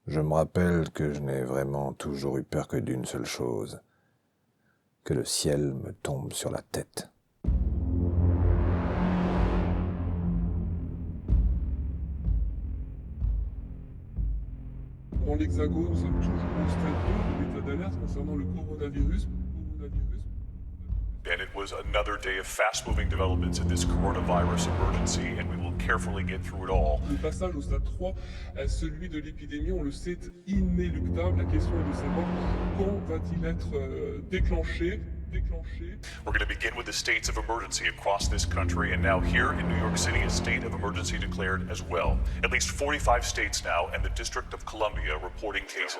Je me rappelle que je n'ai vraiment toujours eu peur que d'une seule chose, que le ciel me tombe sur la tête. Dans l'Hexagone, nous sommes toujours au stade 2 de l'état d'alerte concernant le coronavirus. And it was another day of fast-moving developments in this coronavirus emergency, and we will carefully get through it all. Le passage au stade 3, celui de l'épidémie, on le sait, inéluctable. La question est de savoir quand va-t-il être déclenché. We're going to begin with the states of emergency across this country, and now here in New York City, a state of emergency declared as well. At least 45 states now, and the District of Columbia reporting cases.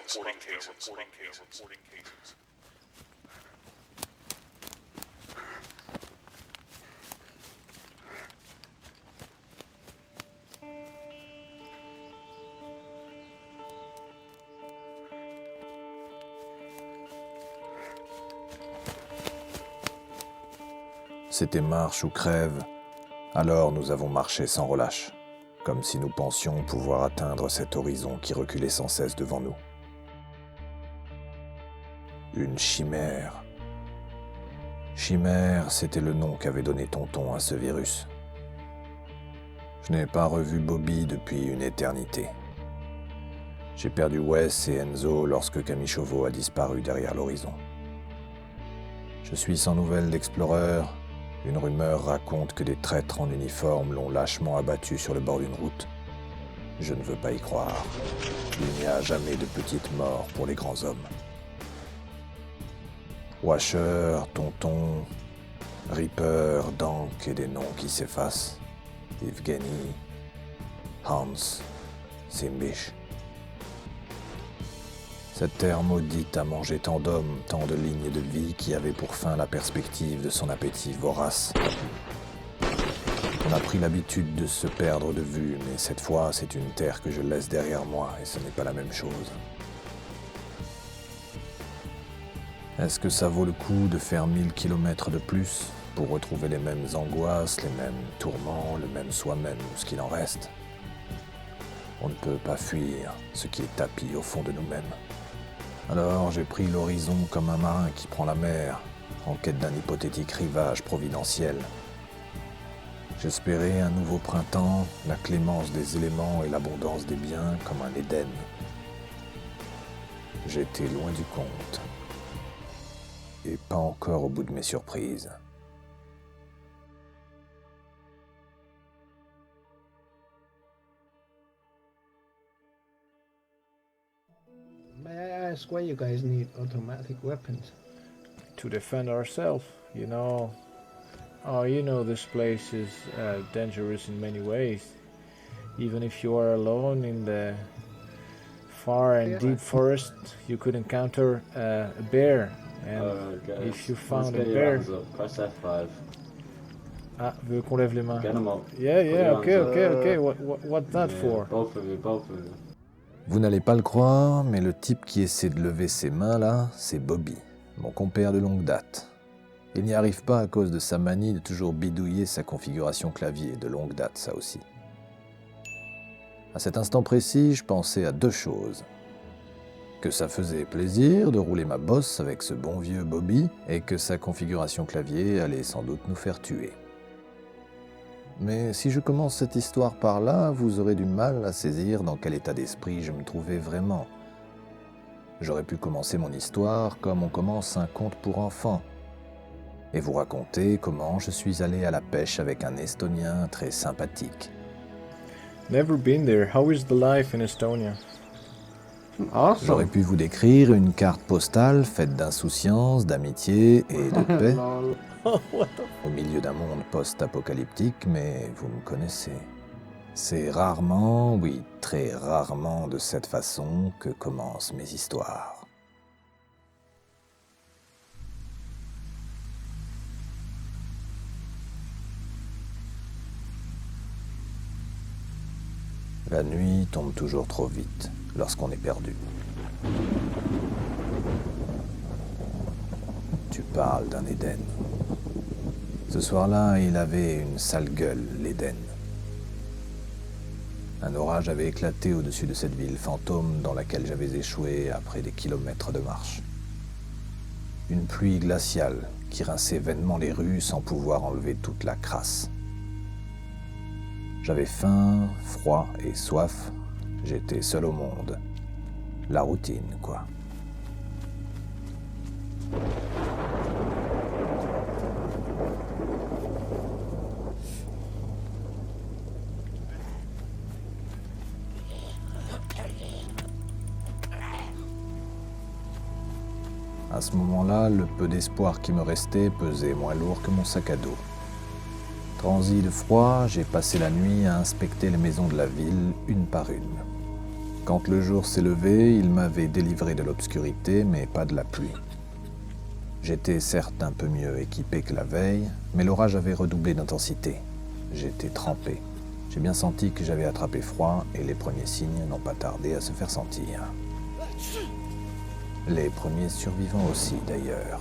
C'était marche ou crève, alors nous avons marché sans relâche, comme si nous pensions pouvoir atteindre cet horizon qui reculait sans cesse devant nous. Une chimère. Chimère, c'était le nom qu'avait donné Tonton à ce virus. Je n'ai pas revu Bobby depuis une éternité. J'ai perdu Wes et Enzo lorsque Camille Chauveau a disparu derrière l'horizon. Je suis sans nouvelles d'Explorer. Une rumeur raconte que des traîtres en uniforme l'ont lâchement abattu sur le bord d'une route. Je ne veux pas y croire. Il n'y a jamais de petites morts pour les grands hommes. Washer, Tonton, Reaper, Dank et des noms qui s'effacent. Evgeny, Hans, Simbish. Cette terre maudite a mangé tant d'hommes, tant de lignes de vie qui avaient pour fin la perspective de son appétit vorace. On a pris l'habitude de se perdre de vue, mais cette fois, c'est une terre que je laisse derrière moi et ce n'est pas la même chose. Est-ce que ça vaut le coup de faire 1000 kilomètres de plus pour retrouver les mêmes angoisses, les mêmes tourments, le même soi-même, ce qu'il en reste? On ne peut pas fuir ce qui est tapi au fond de nous-mêmes. Alors j'ai pris l'horizon comme un marin qui prend la mer, en quête d'un hypothétique rivage providentiel. J'espérais un nouveau printemps, la clémence des éléments et l'abondance des biens comme un Éden. J'étais loin du compte. Et pas encore au bout de mes surprises. May I ask why you guys need automatic weapons? To defend ourselves, you know. Oh, you know, this place is dangerous in many ways. Even if you are alone in the far and deep forest, you could encounter a bear. And if you found a bear... Press F5. Ah, veux qu'on lève les mains? Get them up. Yeah, okay. What's that for? Both of you. Vous n'allez pas le croire, mais le type qui essaie de lever ses mains là, c'est Bobby, mon compère de longue date. Il n'y arrive pas à cause de sa manie de toujours bidouiller sa configuration clavier, de longue date ça aussi. À cet instant précis, je pensais à deux choses. Que ça faisait plaisir de rouler ma bosse avec ce bon vieux Bobby et que sa configuration clavier allait sans doute nous faire tuer. Mais si je commence cette histoire par là, vous aurez du mal à saisir dans quel état d'esprit je me trouvais vraiment. J'aurais pu commencer mon histoire comme on commence un conte pour enfants, et vous raconter comment je suis allé à la pêche avec un Estonien très sympathique. Never been there. How is the life in Estonia? Awesome. J'aurais pu vous décrire une carte postale faite d'insouciance, d'amitié et de paix. Au milieu d'un monde post-apocalyptique, mais vous me connaissez. C'est rarement, oui, très rarement de cette façon que commencent mes histoires. La nuit tombe toujours trop vite lorsqu'on est perdu. Tu parles d'un Éden. Ce soir-là, il avait une sale gueule, l'Éden. Un orage avait éclaté au-dessus de cette ville fantôme dans laquelle j'avais échoué après des kilomètres de marche. Une pluie glaciale qui rinçait vainement les rues sans pouvoir enlever toute la crasse. J'avais faim, froid et soif. J'étais seul au monde. La routine, quoi. À ce moment-là, le peu d'espoir qui me restait pesait moins lourd que mon sac à dos. Transi de froid, j'ai passé la nuit à inspecter les maisons de la ville, une par une. Quand le jour s'est levé, il m'avait délivré de l'obscurité, mais pas de la pluie. J'étais certes un peu mieux équipé que la veille, mais l'orage avait redoublé d'intensité. J'étais trempé. J'ai bien senti que j'avais attrapé froid, et les premiers signes n'ont pas tardé à se faire sentir. Les premiers survivants aussi, d'ailleurs.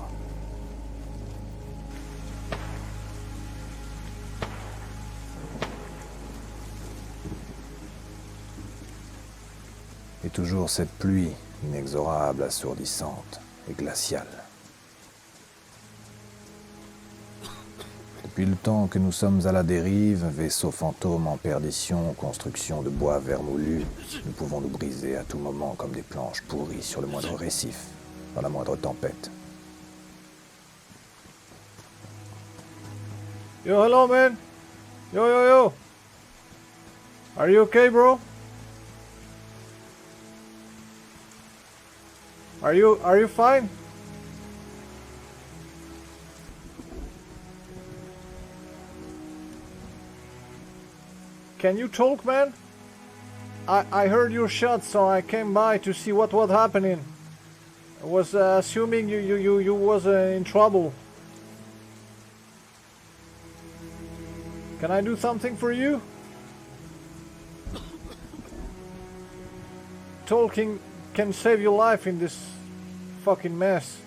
Et toujours cette pluie, inexorable, assourdissante et glaciale. Depuis le temps que nous sommes à la dérive, vaisseaux fantômes en perdition, construction de bois vermoulu, nous pouvons nous briser à tout moment comme des planches pourries sur le moindre récif, dans la moindre tempête. Yo, hello, man. Yo, yo, yo. Are you okay, bro? Are you fine? Can you talk, man? I heard your shot, so I came by to see what was happening. I was assuming you was in trouble. Can I do something for you? Talking can save your life in this fucking mess.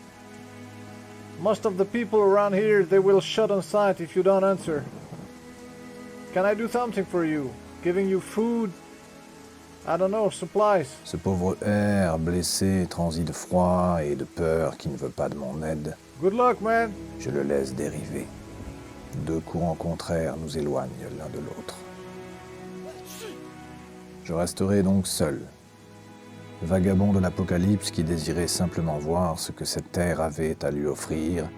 Most of the people around here, they will shut on sight if you don't answer. Can I do something for you? Giving you food? I don't know, supplies. Ce pauvre air blessé, transi de froid et de peur qui ne veut pas de mon aide, Good luck, man. je le laisse dériver. Deux courants contraires nous éloignent l'un de l'autre. Je resterai donc seul, vagabond de l'apocalypse qui désirait simplement voir ce que cette terre avait à lui offrir.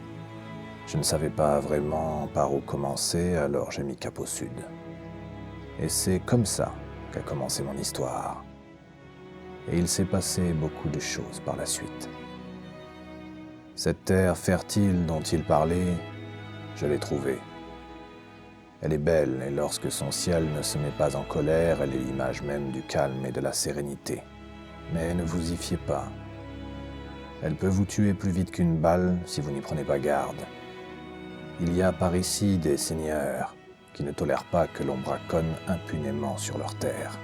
Je ne savais pas vraiment par où commencer, alors j'ai mis cap au sud. Et c'est comme ça qu'a commencé mon histoire. Et il s'est passé beaucoup de choses par la suite. Cette terre fertile dont il parlait, je l'ai trouvée. Elle est belle, et lorsque son ciel ne se met pas en colère, elle est l'image même du calme et de la sérénité. Mais ne vous y fiez pas. Elle peut vous tuer plus vite qu'une balle si vous n'y prenez pas garde. Il y a par ici des seigneurs qui ne tolèrent pas que l'on braconne impunément sur leur terre.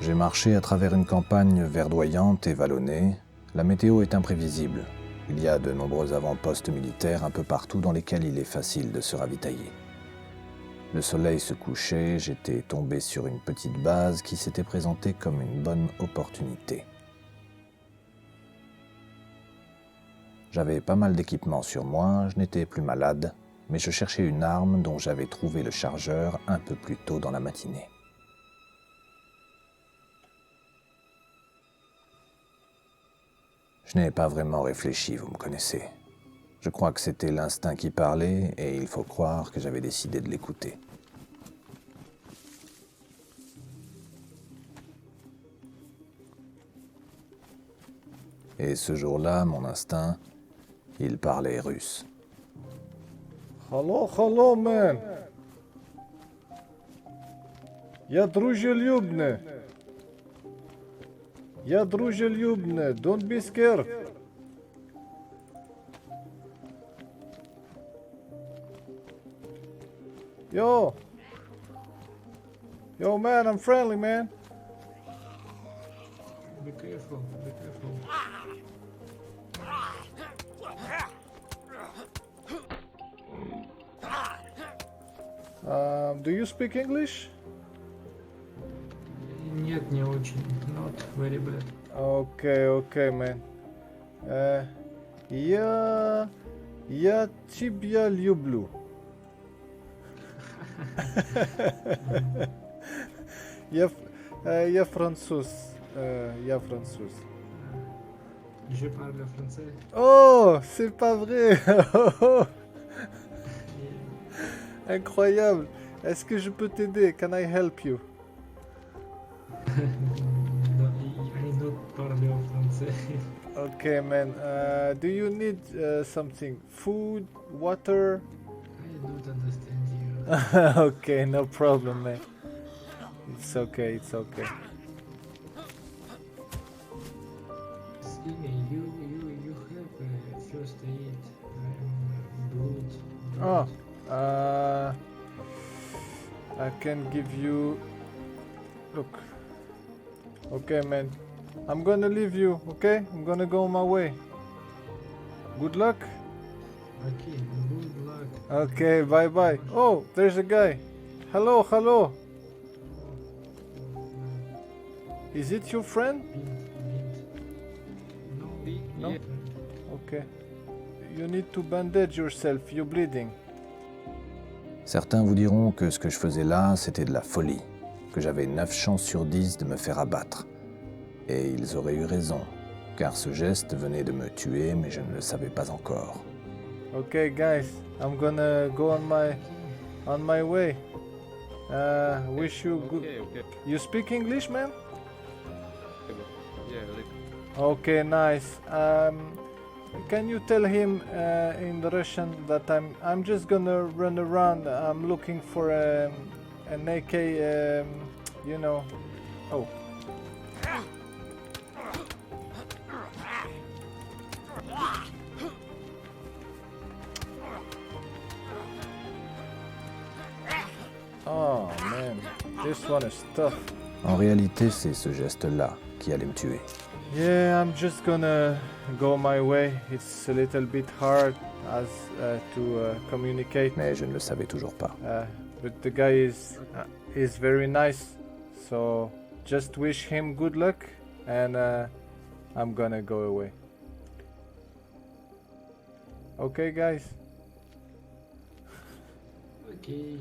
J'ai marché à travers une campagne verdoyante et vallonnée. La météo est imprévisible. Il y a de nombreux avant-postes militaires un peu partout dans lesquels il est facile de se ravitailler. Le soleil se couchait, j'étais tombé sur une petite base qui s'était présentée comme une bonne opportunité. J'avais pas mal d'équipements sur moi, je n'étais plus malade, mais je cherchais une arme dont j'avais trouvé le chargeur un peu plus tôt dans la matinée. Je n'ai pas vraiment réfléchi, vous me connaissez. Je crois que c'était l'instinct qui parlait et il faut croire que j'avais décidé de l'écouter. Et ce jour-là, mon instinct, il parlait russe. Hello, man. Я дружелюбный. Я дружелюбный. Don't be scared. Yo, man, I'm friendly, man. Be careful, be careful. Do you speak English? Нет, не очень. Not very bad. Okay, man. Я тебя люблю. Я француз. Я француз. Je parle français. Oh, c'est pas vrai. Incroyable. Est-ce que je peux t'aider? Can I help you? Non, I don't parle français. Okay, man. Do you need something? Food, water? I don't understand you. Okay, no problem, man. It's okay, it's okay. See, you have first aid, blood. Oh, I can give you. Look. Okay, man. I'm gonna leave you, okay? I'm gonna go my way. Good luck. Okay, good luck. Okay, bye bye. Oh, there's a guy. Hello, hello. Is it your friend? No. No? Okay. You need to bandage yourself, you're bleeding. Certains vous diront que ce que je faisais là, c'était de la folie, que j'avais 9 chances sur 10 de me faire abattre. Et ils auraient eu raison, car ce geste venait de me tuer, mais je ne le savais pas encore. Okay, guys, I'm gonna go on my way. Wish you good. Okay. You speak English, man? Yeah, like, Okay, nice. Can you tell him in the Russian that I'm just gonna run around. I'm looking for an AK. You know. Oh. Oh man, this one is tough. En réalité, c'est ce geste-là qui allait me tuer. Yeah, I'm just gonna go my way. It's a little bit hard as to communicate, Mais je ne le savais toujours pas. but the guy is very nice. So just wish him good luck, and I'm gonna go away. Okay, guys. Okay.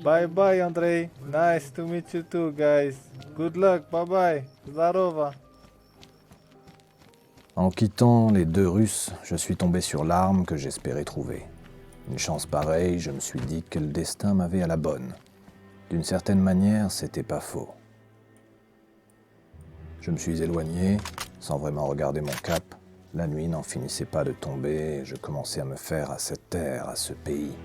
Bye bye, Andrei. Nice to meet you too, guys. Good luck. Bye bye. Zdarova. En quittant les 2 Russes, je suis tombé sur l'arme que j'espérais trouver. Une chance pareille, je me suis dit que le destin m'avait à la bonne. D'une certaine manière, c'était pas faux. Je me suis éloigné, sans vraiment regarder mon cap. La nuit n'en finissait pas de tomber et je commençais à me faire à cette terre, à ce pays.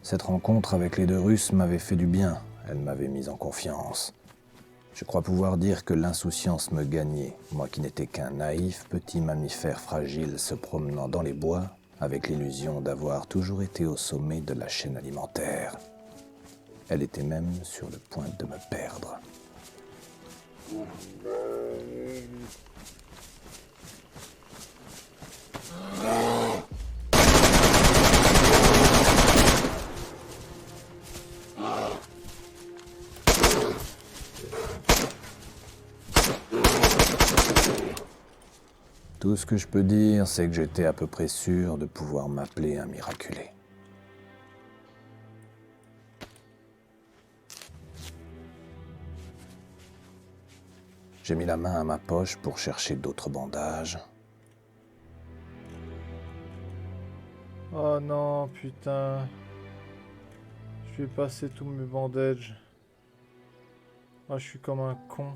Cette rencontre avec les 2 Russes m'avait fait du bien, elle m'avait mis en confiance. Je crois pouvoir dire que l'insouciance me gagnait, moi qui n'étais qu'un naïf petit mammifère fragile se promenant dans les bois avec l'illusion d'avoir toujours été au sommet de la chaîne alimentaire. Elle était même sur le point de me perdre. Tout ce que je peux dire, c'est que j'étais à peu près sûr de pouvoir m'appeler un miraculé. J'ai mis la main à ma poche pour chercher d'autres bandages. Oh non, putain. Je vais passer tous mes bandages. Oh, je suis comme un con.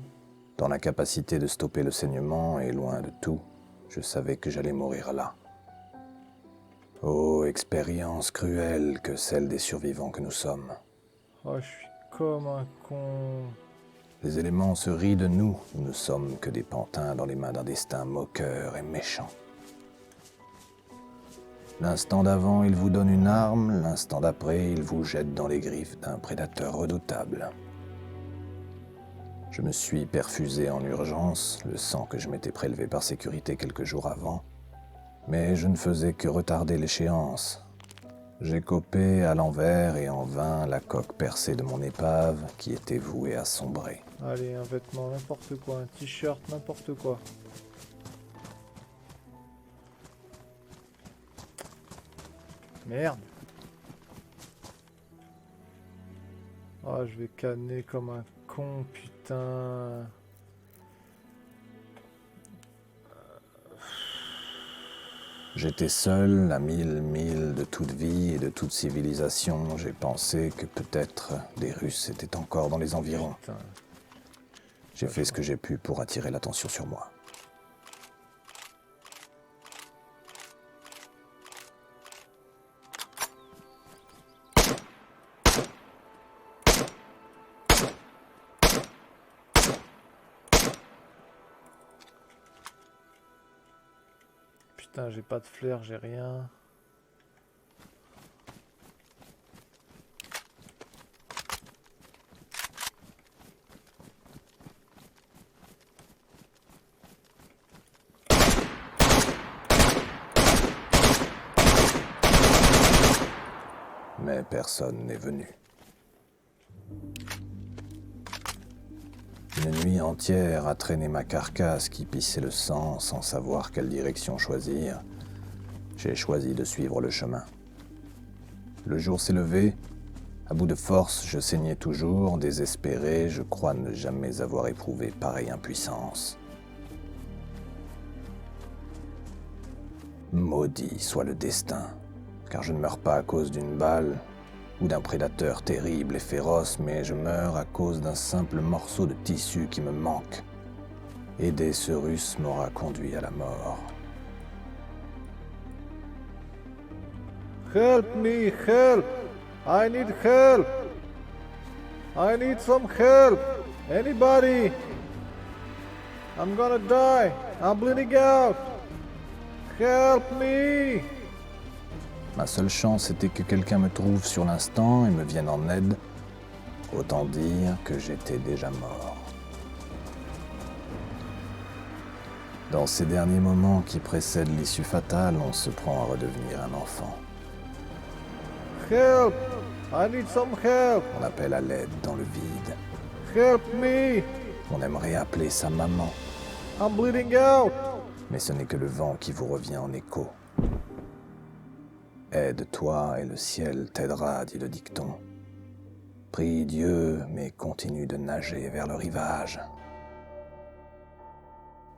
Dans l'incapacité de stopper le saignement et loin de tout, je savais que j'allais mourir là. Oh, expérience cruelle que celle des survivants que nous sommes. Oh, je suis comme un con. Les éléments se rient de nous, nous ne sommes que des pantins dans les mains d'un destin moqueur et méchant. L'instant d'avant, il vous donne une arme, l'instant d'après, il vous jette dans les griffes d'un prédateur redoutable. Je me suis perfusé en urgence, le sang que je m'étais prélevé par sécurité quelques jours avant, mais je ne faisais que retarder l'échéance, J'ai copé à l'envers et en vain la coque percée de mon épave qui était vouée à sombrer. Allez, un vêtement, n'importe quoi, un t-shirt, n'importe quoi. Merde. Ah, je vais canner comme un con, putain. J'étais seul, à 1000 milles de toute vie et de toute civilisation. J'ai pensé que peut-être des Russes étaient encore dans les environs. Putain. J'ai fait ce que j'ai pu pour attirer l'attention sur moi. Putain, j'ai pas de flair, j'ai rien. Mais personne n'est venu. Une nuit entière à traîner ma carcasse qui pissait le sang sans savoir quelle direction choisir, j'ai choisi de suivre le chemin. Le jour s'est levé, à bout de force, je saignais toujours, désespéré, je crois ne jamais avoir éprouvé pareille impuissance. Maudit soit le destin, car je ne meurs pas à cause d'une balle ou d'un prédateur terrible et féroce, mais je meurs à cause d'un simple morceau de tissu qui me manque. Aider ce Russe m'aura conduit à la mort. Help me, help! I need help! I need some help! Anybody! I'm gonna die! I'm bleeding out! Help me! Ma seule chance était que quelqu'un me trouve sur l'instant et me vienne en aide. Autant dire que j'étais déjà mort. Dans ces derniers moments qui précèdent l'issue fatale, on se prend à redevenir un enfant. Help! I need some help! On appelle à l'aide dans le vide. Help me! On aimerait appeler sa maman, I'm bleeding out! mais ce n'est que le vent qui vous revient en écho. Aide-toi et le ciel t'aidera, dit le dicton. Prie Dieu, mais continue de nager vers le rivage.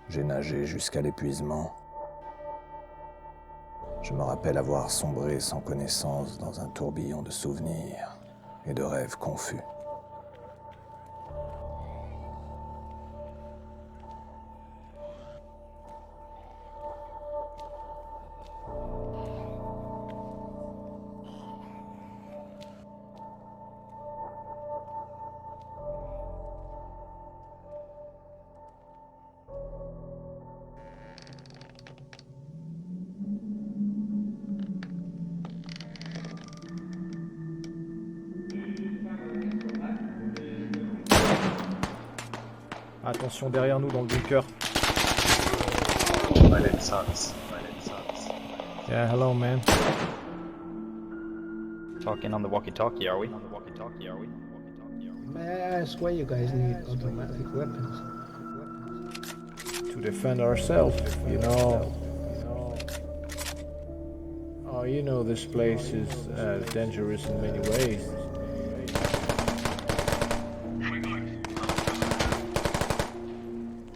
J'ai nagé jusqu'à l'épuisement. Je me rappelle avoir sombré sans connaissance dans un tourbillon de souvenirs et de rêves confus. Attention derrière nous dans le bunker. My name sucks. Yeah, hello man. Talking on the walkie-talkie, are we? May I ask why you guys need automatic weapons? To defend ourselves, you know. Oh, you know this place is dangerous in many ways.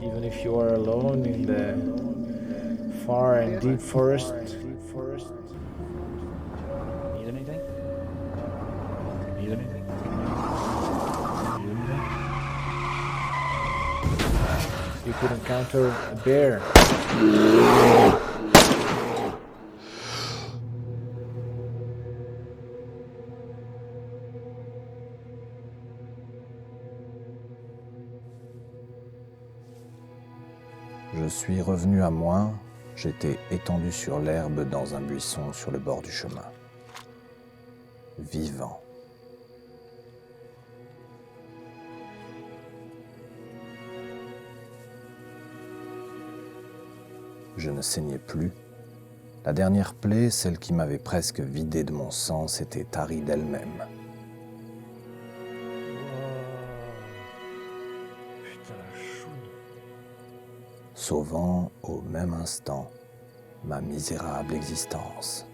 Even if you are alone in the far and deep forest. Need anything? Need anything? You could encounter a bear. Je suis revenu à moi, j'étais étendu sur l'herbe dans un buisson sur le bord du chemin. Vivant. Je ne saignais plus, La dernière plaie, celle qui m'avait presque vidé de mon sang, s'était tarie d'elle-même. Putain, la choune. Sauvant au même instant ma misérable existence.